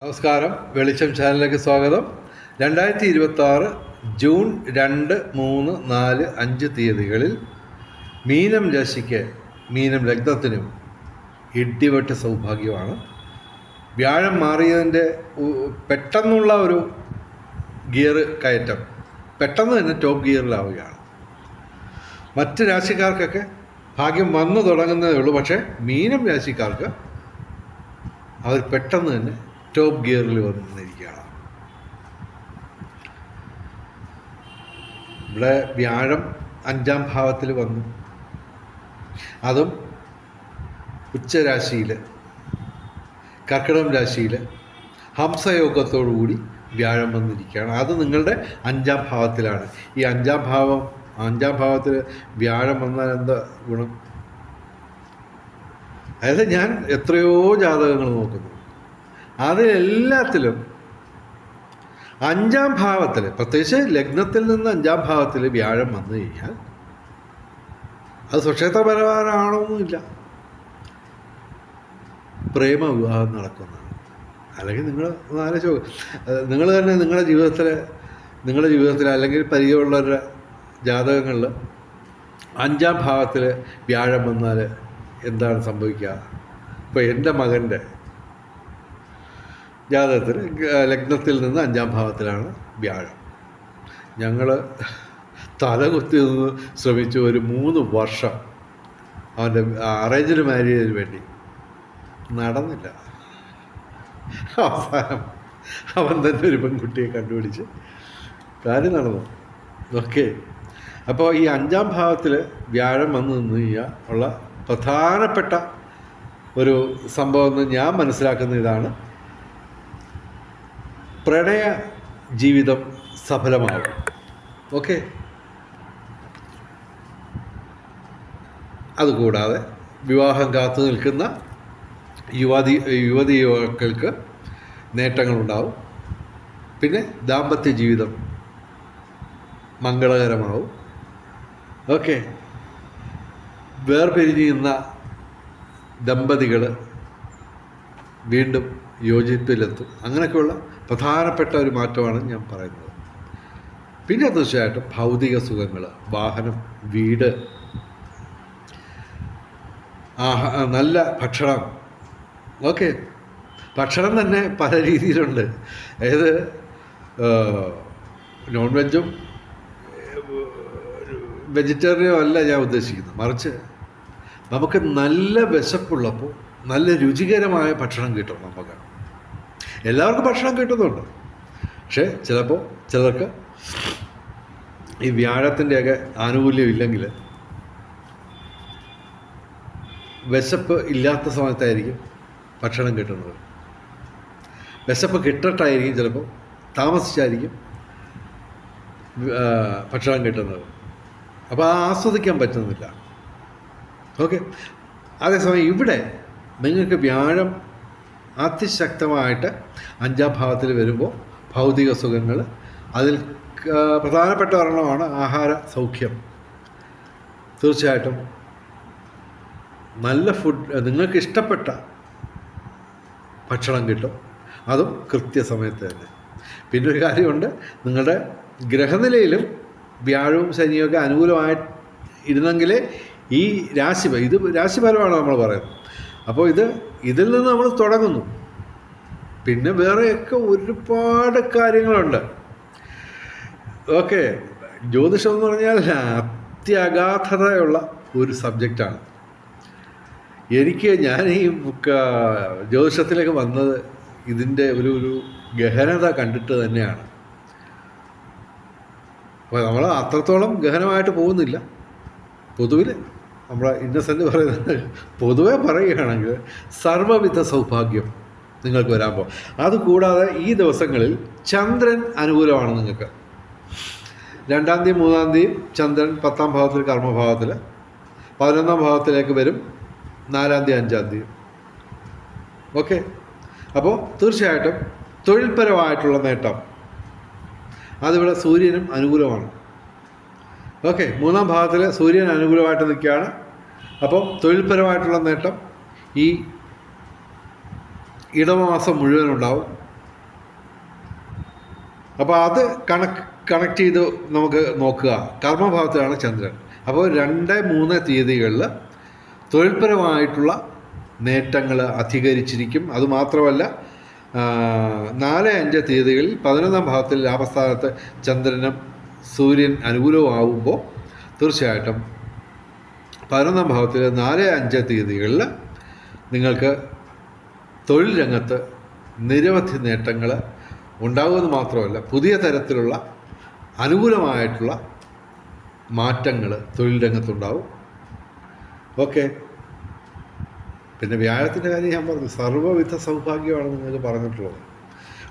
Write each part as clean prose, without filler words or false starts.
നമസ്കാരം, വെളിച്ചം ചാനലിലേക്ക് സ്വാഗതം. 2026 ജൂൺ 2, 3, 4, 5 തീയതികളിൽ മീനം രാശിക്ക്, മീനം ലഗ്നത്തിനും ഇടിവെട്ട് സൗഭാഗ്യമാണ്. വ്യാഴം മാറിയതിൻ്റെ പെട്ടെന്നുള്ള ഒരു ഗിയർ കയറ്റം, പെട്ടെന്ന് തന്നെ ടോപ്പ് ഗിയറിലാവുകയാണ്. മറ്റ് രാശിക്കാർക്കൊക്കെ ഭാഗ്യം വന്നു തുടങ്ങുന്നതേ ഉള്ളൂ. പക്ഷേ മീനം രാശിക്കാർക്ക് അവർ പെട്ടെന്ന് തന്നെ ടോപ്പ് ഗിയറിൽ വന്നിരിക്കുകയാണ്. ഇവിടെ വ്യാഴം 5-ാം ഭാവത്തിൽ വന്നു, അതും ഉച്ചരാശിയിൽ, കർക്കിടകം രാശിയിൽ ഹംസയോഗത്തോടുകൂടി വ്യാഴം വന്നിരിക്കുകയാണ്. അത് നിങ്ങളുടെ 5-ാം ഭാവത്തിലാണ്. ഈ 5-ാം ഭാവത്തിൽ വ്യാഴം വന്നാൽ എന്താ ഗുണം? അതായത് ഞാൻ എത്രയോ ജാതകങ്ങൾ നോക്കുന്നു, അതിലെല്ലാത്തിലും 5-ാം ഭാവത്തിൽ, പ്രത്യേകിച്ച് ലഗ്നത്തിൽ നിന്ന് 5-ാം ഭാവത്തിൽ വ്യാഴം വന്നു കഴിഞ്ഞാൽ അത് സ്വക്ഷേത്രപരമാണോന്നുമില്ല, പ്രേമ വിവാഹം നടക്കുന്നതാണ്. അല്ലെങ്കിൽ നിങ്ങൾ തന്നെ നിങ്ങളുടെ ജീവിതത്തിൽ അല്ലെങ്കിൽ പരിചയമുള്ളവരുടെ ജാതകങ്ങളിൽ 5-ാം ഭാവത്തിൽ വ്യാഴം വന്നാൽ എന്താണ് സംഭവിക്കുക? ഇപ്പോൾ എൻ്റെ മകൻ്റെ ജാതകത്തിൽ ലഗ്നത്തിൽ നിന്ന് 5-ാം ഭാവത്തിലാണ് വ്യാഴം. ഞങ്ങൾ തലകുത്തി നിന്ന് ശ്രമിച്ചു. ഒരു 3 വർഷം അവൻ്റെ അറേഞ്ച്ഡ് മാരേജിന് വേണ്ടി നടന്നില്ല. അവസാനം അവൻ തന്നെ ഒരു പെൺകുട്ടിയെ കണ്ടുപിടിച്ച് കാര്യം നടന്നു. ഓക്കെ, അപ്പോൾ ഈ 5-ാം ഭാവത്തിൽ വ്യാഴം വന്നു നിന്ന് കഴിഞ്ഞാൽ ഉള്ള പ്രധാനപ്പെട്ട ഒരു സംഭവം എന്ന് ഞാൻ മനസ്സിലാക്കുന്ന ഇതാണ്: പ്രണയ ജീവിതം സഫലമാകും. ഓക്കെ, അതുകൂടാതെ വിവാഹം കാത്തു നിൽക്കുന്ന യുവതികൾക്ക് നേട്ടങ്ങളുണ്ടാവും. പിന്നെ ദാമ്പത്യ ജീവിതം മംഗളകരമാവും. ഓക്കെ, വേർപിരിഞ്ഞിരുന്ന ദമ്പതികൾ വീണ്ടും യോജിപ്പിലെത്തും. അങ്ങനെയൊക്കെയുള്ള പ്രധാനപ്പെട്ട ഒരു മാറ്റമാണ് ഞാൻ പറയുന്നത്. പിന്നെ തീർച്ചയായിട്ടും ഭൗതിക സുഖങ്ങൾ, വാഹനം, വീട്, നല്ല ഭക്ഷണം. ഓക്കെ, ഭക്ഷണം തന്നെ പല രീതിയിലുണ്ട്. അതായത് നോൺ വെജും വെജിറ്റേറിയനും അല്ല ഞാൻ ഉദ്ദേശിക്കുന്നത്. മറിച്ച് നമുക്ക് നല്ല വിശപ്പുള്ളപ്പോൾ നല്ല രുചികരമായ ഭക്ഷണം കിട്ടും. നമുക്ക് എല്ലാവർക്കും ഭക്ഷണം കിട്ടുന്നുണ്ട്. പക്ഷേ ചിലപ്പോൾ ചിലർക്ക് ഈ വ്യാഴത്തിൻ്റെയൊക്കെ ആനുകൂല്യം ഇല്ലെങ്കിൽ വിശപ്പ് ഇല്ലാത്ത സമയത്തായിരിക്കും ഭക്ഷണം കിട്ടുന്നത്. വിശപ്പ് കിട്ടട്ടായിരിക്കും ചിലപ്പോൾ താമസിച്ചായിരിക്കും ഭക്ഷണം കിട്ടുന്നത്. അപ്പോൾ ആസ്വദിക്കാൻ പറ്റുന്നില്ല. ഓക്കെ, അതേസമയം ഇവിടെ നിങ്ങൾക്ക് വ്യാഴം അതിശക്തമായിട്ട് 5-ാം ഭാവത്തിൽ വരുമ്പോൾ ഭൗതിക സുഖങ്ങൾ, അതിൽ പ്രധാനപ്പെട്ട ഒരെണ്ണമാണ് ആഹാര സൗഖ്യം. തീർച്ചയായിട്ടും നല്ല ഫുഡ്, നിങ്ങൾക്ക് ഇഷ്ടപ്പെട്ട ഭക്ഷണം കിട്ടും, അതും കൃത്യസമയത്ത് തന്നെ. പിന്നെ ഒരു കാര്യമുണ്ട്, നിങ്ങളുടെ ഗ്രഹനിലയിലും വ്യാഴവും ശനിയൊക്കെ അനുകൂലമായി ഇരുന്നെങ്കിലേ ഈ ഇത് രാശിഫലമാണ് നമ്മൾ പറയുന്നത്. അപ്പോൾ ഇതിൽ നിന്ന് നമ്മൾ തുടങ്ങുന്നു. പിന്നെ വേറെയൊക്കെ ഒരുപാട് കാര്യങ്ങളുണ്ട്. ഓക്കെ, ജ്യോതിഷം എന്ന് പറഞ്ഞാൽ അത്യഗാധതയുള്ള ഒരു സബ്ജക്റ്റാണ്. ഞാൻ ഈ ജ്യോതിഷത്തിലേക്ക് വന്നത് ഇതിൻ്റെ ഒരു ഗഹനത കണ്ടിട്ട് തന്നെയാണ്. അപ്പോൾ നമ്മൾ അത്രത്തോളം ഗഹനമായിട്ട് പോകുന്നില്ല. പൊതുവിൽ നമ്മളെ ഇന്നസെൻ്റ് പറയുന്നത്, പൊതുവെ പറയുകയാണെങ്കിൽ സർവ്വവിധ സൗഭാഗ്യം നിങ്ങൾക്ക് വരാൻ പോകും. അതുകൂടാതെ ഈ ദിവസങ്ങളിൽ ചന്ദ്രൻ അനുകൂലമാണ് നിങ്ങൾക്ക്. 2-ാം തീയതി 3-ാം തീയതി ചന്ദ്രൻ 10-ാം ഭാവത്തിൽ, കർമ്മഭാവത്തിൽ, 11-ാം ഭാവത്തിലേക്ക് വരും 4-ാം തീയതി 5-ാം തീയതി. ഓക്കെ, അപ്പോൾ തീർച്ചയായിട്ടും തൊഴിൽപരമായിട്ടുള്ള നേട്ടം അതിവിടെ സൂര്യനും അനുകൂലമാണ്. ഓക്കെ, 3-ാം ഭാവത്തിൽ സൂര്യൻ അനുകൂലമായിട്ട് നിൽക്കുകയാണ്. അപ്പോൾ തൊഴിൽപരമായിട്ടുള്ള നേട്ടം ഈ ഇടവമാസം മുഴുവനുണ്ടാവും. അപ്പോൾ അത് കണക്ട് ചെയ്ത് നമുക്ക് നോക്കുക. കർമ്മഭാവത്തിലാണ് ചന്ദ്രൻ. അപ്പോൾ 2-3 തീയതികളിൽ തൊഴിൽപരമായിട്ടുള്ള നേട്ടങ്ങൾ അധികരിച്ചിരിക്കും. അതുമാത്രമല്ല 4-5 തീയതികളിൽ 11-ാം ഭാവത്തിൽ ലാഭസ്ഥാനത്ത് ചന്ദ്രനും സൂര്യൻ അനുകൂലമാവുമ്പോൾ തീർച്ചയായിട്ടും 11-ാം ഭാവത്തിൽ 4-5 തീയതികളിൽ നിങ്ങൾക്ക് തൊഴിൽ രംഗത്ത് നിരവധി നേട്ടങ്ങൾ ഉണ്ടാകുമെന്ന് മാത്രമല്ല, പുതിയ തരത്തിലുള്ള അനുകൂലമായിട്ടുള്ള മാറ്റങ്ങൾ തൊഴിൽ രംഗത്തുണ്ടാവും. ഓക്കെ. പിന്നെ വ്യാഴത്തിൻ്റെ കാര്യം ഞാൻ പറഞ്ഞു, സർവ്വവിധ സൗഭാഗ്യമാണ് നിങ്ങൾക്ക് പറഞ്ഞിട്ടുള്ളത്.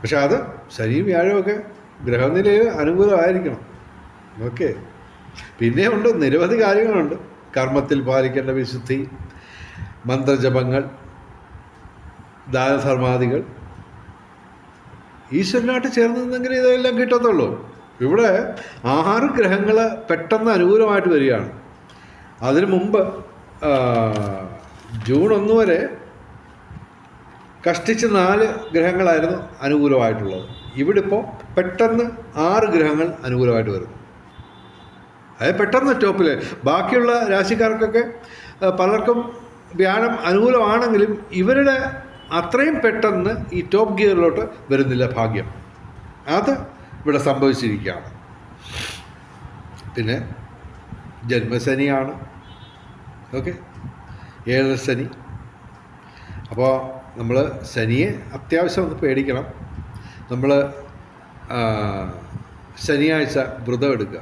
പക്ഷെ അത് ശനിയും വ്യാഴമൊക്കെ ഗ്രഹനിലയിൽ അനുകൂലമായിരിക്കണം. ഓക്കെ. പിന്നെ ഉണ്ട് നിരവധി കാര്യങ്ങളുണ്ട്. കർമ്മത്തിൽ പാലിക്കേണ്ട വിശുദ്ധി, മന്ത്രജപങ്ങൾ, ദാനധർമാദികൾ, ഈശ്വരനായിട്ട് ചേർന്ന് നിന്നെങ്കിൽ ഇതെല്ലാം കിട്ടത്തുള്ളൂ. ഇവിടെ 6 ഗ്രഹങ്ങൾ പെട്ടെന്ന് അനുകൂലമായിട്ട് വരികയാണ്. അതിനു മുമ്പ് ജൂൺ 1 വരെ കഷ്ടിച്ച് 4 ഗ്രഹങ്ങളായിരുന്നു അനുകൂലമായിട്ടുള്ളത്. ഇവിടെ ഇപ്പോൾ പെട്ടെന്ന് 6 ഗ്രഹങ്ങൾ അനുകൂലമായിട്ട് വരുന്നു. അതായത് പെട്ടെന്ന് ടോപ്പിൽ. ബാക്കിയുള്ള രാശിക്കാർക്കൊക്കെ പലർക്കും വ്യാഴം അനുകൂലമാണെങ്കിലും ഇവരുടെ അത്രയും പെട്ടെന്ന് ഈ ടോപ്പ് ഗിയറിലോട്ട് വരുന്നില്ല ഭാഗ്യം. അത് ഇവിടെ സംഭവിച്ചിരിക്കുകയാണ്. പിന്നെ ജന്മശനിയാണ്. ഓക്കെ. 7 ശനി. അപ്പോൾ നമ്മൾ ശനിയെ അത്യാവശ്യം ഒന്ന് പേടിക്കണം. നമ്മൾ ശനിയാഴ്ച വ്രതം എടുക്കുക.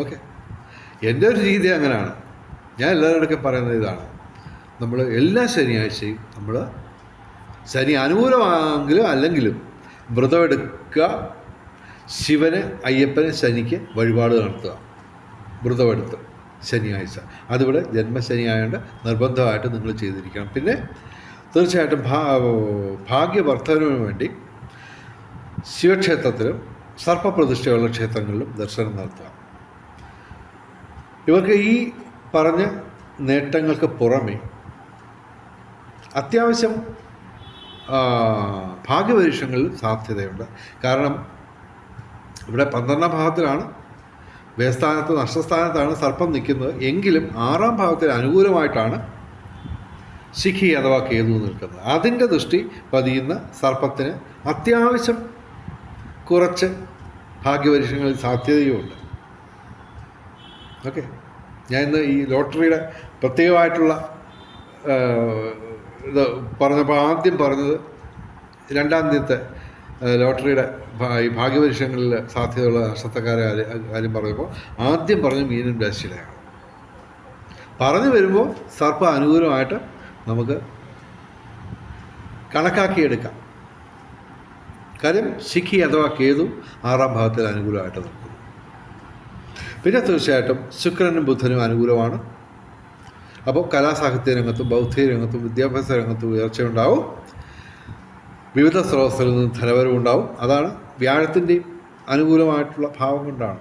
ഓക്കെ. എൻ്റെ ഒരു രീതി അങ്ങനെയാണ്. ഞാൻ എല്ലാവരോടൊക്കെ പറയുന്നത് ഇതാണ്. നമ്മൾ എല്ലാ ശനിയാഴ്ചയും നമ്മൾ ശനി അനുകൂലമാണെങ്കിലും അല്ലെങ്കിലും വ്രതമെടുക്കുക. ശിവന്, അയ്യപ്പന്, ശനിക്ക് വഴിപാട് നടത്തുക വ്രതമെടുത്ത് ശനിയാഴ്ച. അതിവിടെ ജന്മശനി ആയതുകൊണ്ട് നിർബന്ധമായിട്ട് നിങ്ങൾ ചെയ്തിരിക്കണം. പിന്നെ തീർച്ചയായിട്ടും ഭാഗ്യവർദ്ധനവിന് വേണ്ടി ശിവക്ഷേത്രത്തിലും സർപ്പപ്രതിഷ്ഠയുള്ള ക്ഷേത്രങ്ങളിലും ദർശനം നടത്തുക. ഇവർക്ക് ഈ പറഞ്ഞ നേട്ടങ്ങൾക്ക് പുറമെ അത്യാവശ്യം ഭാഗ്യപരീക്ഷങ്ങളിൽ സാധ്യതയുണ്ട്. കാരണം ഇവിടെ 12-ാം ഭാവത്തിലാണ്, വ്യയസ്ഥാനത്ത് നഷ്ടസ്ഥാനത്താണ് സർപ്പം നിൽക്കുന്നത്. എങ്കിലും 6-ാം ഭാവത്തിൽ അനുകൂലമായിട്ടാണ് ശിഖി അഥവാ കേതു നിൽക്കുന്നത്. അതിൻ്റെ ദൃഷ്ടി പതിയുന്ന സർപ്പത്തിന് അത്യാവശ്യം കുറച്ച് ഭാഗ്യപരീക്ഷങ്ങളിൽ സാധ്യതയുമുണ്ട്. ഓക്കെ. ഞാൻ ഇന്ന് ഈ ലോട്ടറിയുടെ പ്രത്യേകമായിട്ടുള്ള ഇത് പറഞ്ഞപ്പോൾ ആദ്യം പറഞ്ഞത് 2-ാം തീയതിത്തെ ലോട്ടറിയുടെ ഈ ഭാഗ്യപരീക്ഷങ്ങളിൽ സാധ്യതയുള്ള നക്ഷത്രക്കാരെ കാര്യം പറഞ്ഞപ്പോൾ ആദ്യം പറഞ്ഞ മീനം രാശിയിലാണ്. പറഞ്ഞു വരുമ്പോൾ സർപ്പ അനുകൂലമായിട്ട് നമുക്ക് കണക്കാക്കിയെടുക്കാം. കാര്യം ശിഖി അഥവാ കേതു 6-ാം ഭാവത്തിൽ അനുകൂലമായിട്ട് നിൽക്കുന്നു. പിന്നെ തീർച്ചയായിട്ടും ശുക്രനും ബുധനും അനുകൂലമാണ്. അപ്പോൾ കലാസാഹിത്യ രംഗത്തും ബൗദ്ധിക രംഗത്തും വിദ്യാഭ്യാസ രംഗത്തും ഉയർച്ചയുണ്ടാവും. വിവിധ സ്രോതസ്സുകളിൽ നിന്ന് ധനവരവും ഉണ്ടാവും. അതാണ് വ്യാഴത്തിൻ്റെയും അനുകൂലമായിട്ടുള്ള ഭാവം കൊണ്ടാണ്.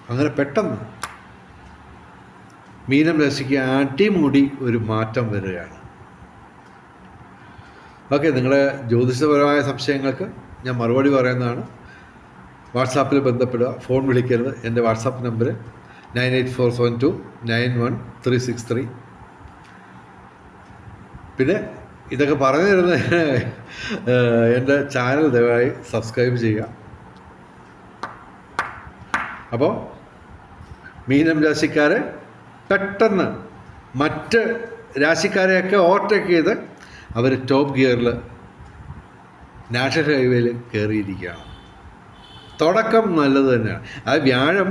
അങ്ങനെ പെട്ടെന്ന് മീനം രാശിക്ക് അടിമുടി ഒരു മാറ്റം വരികയാണ്. ഓക്കെ. നിങ്ങളുടെ ജ്യോതിഷപരമായ സംശയങ്ങൾക്ക് ഞാൻ മറുപടി പറയുന്നതാണ്. വാട്സാപ്പിൽ ബന്ധപ്പെടുക. ഫോൺ വിളിക്കരുത്. എൻ്റെ വാട്സാപ്പ് നമ്പർ 9847291363. പിന്നെ ഇതൊക്കെ പറഞ്ഞു തരുന്ന എൻ്റെ ചാനൽ ദയവായി സബ്സ്ക്രൈബ് ചെയ്യുക. അപ്പോൾ മീനം രാശിക്കാരെ പെട്ടെന്ന് മറ്റ് രാശിക്കാരെയൊക്കെ ഓവർടേക്ക് ചെയ്ത് അവർ ടോപ്പ് ഗിയറിൽ നാഷണൽ ഹൈവേയിൽ കയറിയിരിക്കുകയാണ്. തുടക്കം നല്ലത് തന്നെയാണ്. അത് വ്യാഴം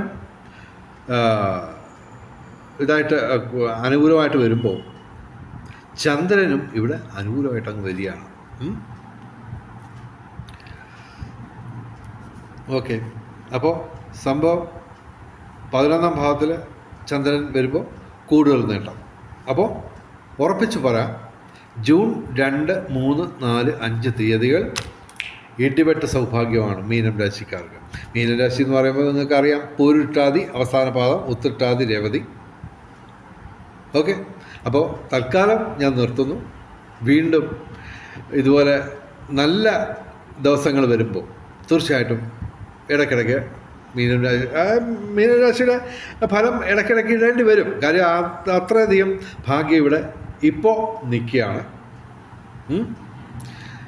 ഇതായിട്ട് അനുകൂലമായിട്ട് വരുമ്പോൾ ചന്ദ്രനും ഇവിടെ അനുകൂലമായിട്ട് അങ്ങ് വരികയാണ്. ഓക്കെ. അപ്പോൾ സംഭവം 11-ാം ഭാവത്തിൽ ചന്ദ്രൻ വരുമ്പോൾ കൂടുതൽ നേട്ടം. അപ്പോൾ ഉറപ്പിച്ച് പറയാം, ജൂൺ 2, 3, 4, 5 തീയതികൾ ഇടിവെട്ട സൗഭാഗ്യമാണ് മീനം രാശിക്കാർക്ക്. മീനം രാശി എന്ന് പറയുമ്പോൾ നിങ്ങൾക്കറിയാം, പൂരുരുട്ടാതി അവസാന പാദം, ഉത്രട്ടാതി രേവതി. ഓക്കെ. അപ്പോൾ തൽക്കാലം ഞാൻ നിർത്തുന്നു. വീണ്ടും ഇതുപോലെ നല്ല ദിവസങ്ങൾ വരുമ്പോൾ തീർച്ചയായിട്ടും ഇടയ്ക്കിടയ്ക്ക് മീനരാശിയുടെ ഫലം ഇടയ്ക്കിടയ്ക്ക് ഇടേണ്ടി വരും. കാര്യം അത്രയധികം ഭാഗ്യം ഇവിടെ ഇപ്പോൾ നിൽക്കുകയാണ്.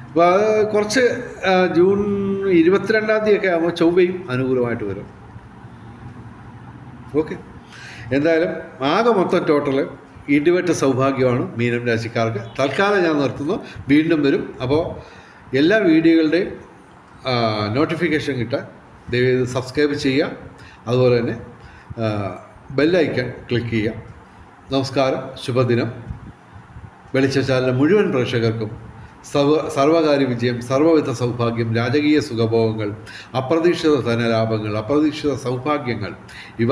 അപ്പോൾ അത് കുറച്ച് ജൂൺ 22-ാം തീയതിയൊക്കെ ആകുമ്പോൾ ചൊവ്വയും അനുകൂലമായിട്ട് വരും. ഓക്കെ, എന്തായാലും ആകെ മൊത്തം ടോട്ടൽ ഇടിവെട്ട സൗഭാഗ്യമാണ് മീനം രാശിക്കാർക്ക്. തൽക്കാലം ഞാൻ നിർത്തുന്നു, വീണ്ടും വരും. അപ്പോൾ എല്ലാ വീഡിയോകളുടെയും നോട്ടിഫിക്കേഷൻ കിട്ടാൻ ദയവേത് സബ്സ്ക്രൈബ് ചെയ്യുക, അതുപോലെ തന്നെ ബെല്ലൈക്കൺ ക്ലിക്ക് ചെയ്യുക. നമസ്കാരം, ശുഭദിനം. വെളിച്ച ചാനലിലെ മുഴുവൻ പ്രേക്ഷകർക്കും സർവകാര്യ വിജയം, സർവ്വവിധ സൗഭാഗ്യം, രാജകീയ സുഖഭോഗങ്ങൾ, അപ്രതീക്ഷിത ധനലാഭങ്ങൾ, അപ്രതീക്ഷിത സൗഭാഗ്യങ്ങൾ ഇവ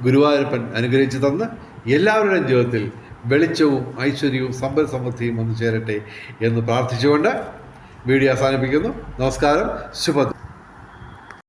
ഗുരുവായൂരപ്പൻ അനുഗ്രഹിച്ചു തന്ന് എല്ലാവരുടെയും ജീവിതത്തിൽ വെളിച്ചവും ഐശ്വര്യവും സമ്പൽ സമൃദ്ധിയും വന്നു ചേരട്ടെ എന്ന് പ്രാർത്ഥിച്ചുകൊണ്ട് വീഡിയോ അവസാനിപ്പിക്കുന്നു. നമസ്കാരം, ശുഭദിനം.